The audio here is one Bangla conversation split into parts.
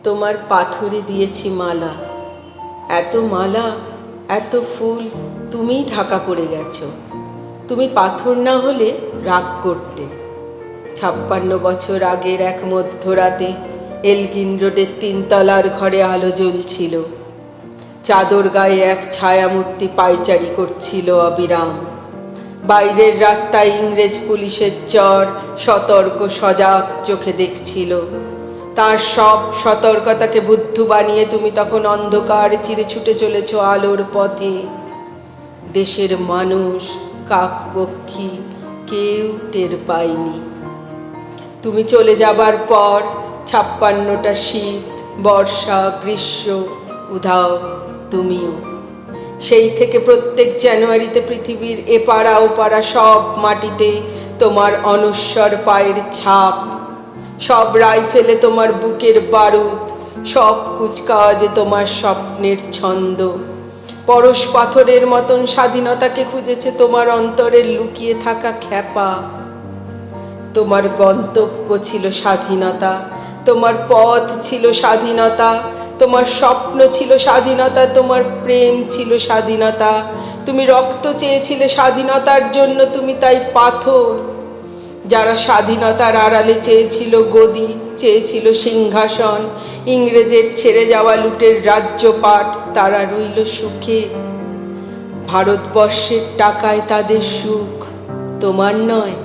তোমার পাথরে দিয়েছি মালা, এত মালা এত ফুল তুমিই ঢাকা পড়ে গেছো। তুমি পাথর না হলে রাগ করতে। 56 বছর আগের এক মধ্যরাতে এলগিন রোডের 3 তলার ঘরে আলো জ্বলছিল। চাদর গায়ে এক ছায়ামূর্তি পায়চারি করছিল অবিরাম। বাইরের রাস্তায় ইংরেজ পুলিশের চর সতর্ক সজাগ চোখে দেখছিল। তার সব সতর্কতাকে বুদ্ধ বানিয়ে তুমি তখন অন্ধকার চিরে ছুটে চলেছ আলোর পথে। দেশের মানুষ কাকপক্ষী কেউ টের পায়নি। তুমি চলে যাবার পর 56টা শীত, বর্ষা, গ্রীষ্ম, উধাও তুমিও। সেই থেকে প্রত্যেক জানুয়ারিতে পৃথিবীর এপাড়া ওপাড়া সব মাটিতে তোমার অনশ্বর পায়ের ছাপ, সব রাইফেলে তোমার বুকের বারুদ, সব কুচকাওয়াজে তোমার স্বপ্নের ছন্দ। পরশ পাথরের মতন স্বাধীনতাকে খুঁজেছে তোমার অন্তরের লুকিয়ে থাকা খ্যাপা। তোমার গন্তব্য ছিল স্বাধীনতা, তোমার পথ ছিল স্বাধীনতা, তোমার স্বপ্ন ছিল স্বাধীনতা, তোমার প্রেম ছিল স্বাধীনতা। তুমি রক্ত চেয়েছিলে স্বাধীনতার জন্য, তুমি তাই পাথর। যারা স্বাধীনতার আড়ালে চেয়েছিল গদি, চেয়েছিল সিংহাসন, ইংরেজের ছেড়ে যাওয়া লুটের রাজ্যপাট, তারা রইল সুখে। ভারতবর্ষের টাকায় তাদের সুখ, তোমার নয়।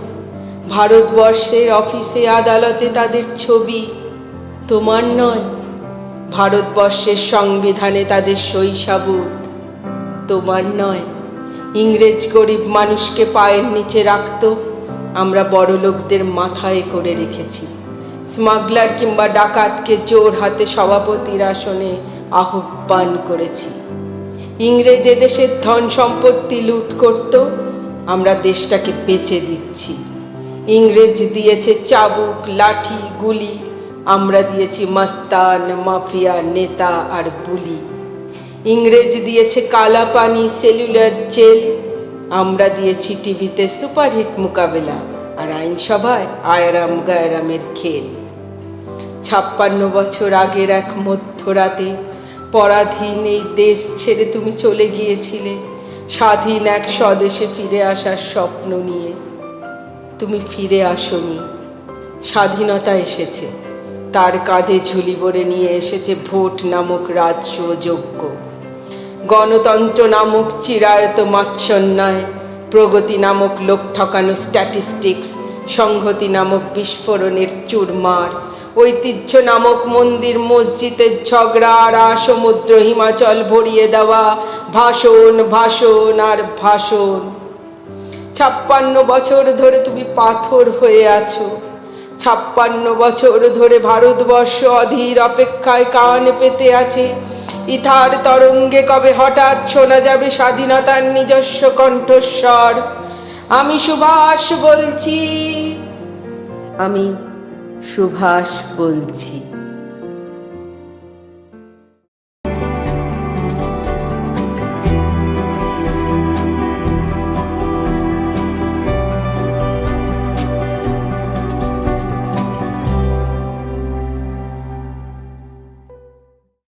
ভারতবর্ষের অফিসে আদালতে তাদের ছবি, তোমার নয়। ভারতবর্ষের সংবিধানে তাদের শৈশাবুত, তোমার নয়। ইংরেজ গরিব মানুষকে পায়ের নিচে রাখত, আমরা বড় লোকদের মাথায় করে রেখেছি। স্মাগলার কিংবা ডাকাতকে জোর হাতে সভাপতির আসনে আহ্বান করেছি। ইংরেজ দেশের ধন সম্পত্তি লুট করত, আমরা দেশটাকে বেচে দিচ্ছি। ইংরেজ দিয়েছে চাবুক, লাঠি, গুলি, আমরা দিয়েছি মস্তান, মাফিয়া, নেতা আর বুলি। ইংরেজ দিয়েছে কালা পানি, সেলুলার জেল, আমরা দিয়েছি টিভিতে সুপারহিট মোকাবেলা আর আইনসভায় আয়ারাম গায়ারামের খেল। 56 বছর আগের এক মধ্যরাতে পরাধীন এই দেশ ছেড়ে তুমি চলে গিয়েছিলে স্বাধীন এক স্বদেশে ফিরে আসার স্বপ্ন নিয়ে। তুমি ফিরে আসনি, স্বাধীনতা এসেছে। তার কাঁধে ঝুলি ভরে নিয়ে এসেছে ভোট নামক রাজ্য যোগ্য, গণতন্ত্র নামক চিরায়ত মাৎসন্যায়, প্রগতি নামক লোক ঠকানো স্ট্যাটিস্টিক্স, সংহতি নামক বিস্ফোরণের চুরমার, ঐতিহ্য নামক মন্দির মসজিদের ঝগড়া আর সমুদ্র হিমাচল ভরিয়ে দেওয়া ভাষণ, ভাষণ আর ভাষণ। 56 বছর ধরে তুমি পাথর হয়ে আছো। 56 বছর ধরে ভারতবর্ষ অধীর অপেক্ষায় কান পেতে আছে। ইথার তরঙ্গে কবে হঠাৎ শোনা যাবে স্বাধীনতার নিজস্ব কণ্ঠস্বর। আমি সুভাষ বলছি, আমি সুভাষ বলছি।